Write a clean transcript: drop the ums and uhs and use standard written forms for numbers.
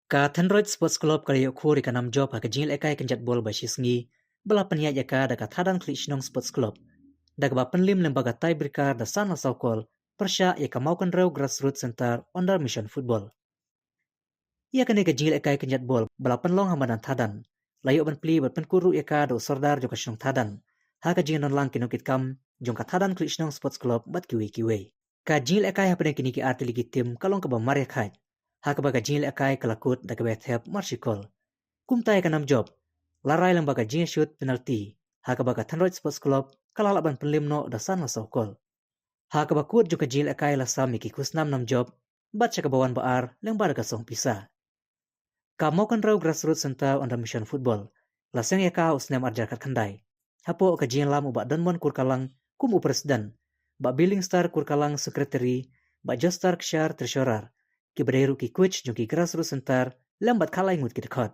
Ka Thenroid Sports Club kalayo khuri ka nam job ha ka jingil ekai kan jatbol ba shisngi bala panya yaka da ka thadan Klitschnong Sports Club da ba penlim lembaga tiebreaker da sana saukol persya ya ka maukan rew grassroots center under mission football. Ia kene ka jingil ekai kan jatbol bala penlong hamadan thadan layo ban pli bat penkuru yaka do sordar jo ka shnong thadan ha ka jingil non lang kinokit kam jong ka thadan Klitschnong Sports Club bat kiwe. Ka jingil ekai ha pene kini ki arti ligi tim kalong ka ba mare khai ha ka ba ka jingil ekai kalakut da ka bethep marshikol kumtai ka nam job larai lang baga jing shoot penalty ha ka baga Thenroid Sports Club kalala ban penlimno da sana saukol ha ka bakut juga jil akai la sami ki kusnam nam job bat ka bawan baar leng bar ka song pisa ka mau kan raw grassroots center under mission football la seng ya ka usnem arjar kat khandai hapo ka jing lam uba danmon kurkalang kum presiden ba billing star kurkalang secretary ba jostar kshar treasurer ki bederu ki coach jong ki grassroots center lambat khalai ngut ki dekat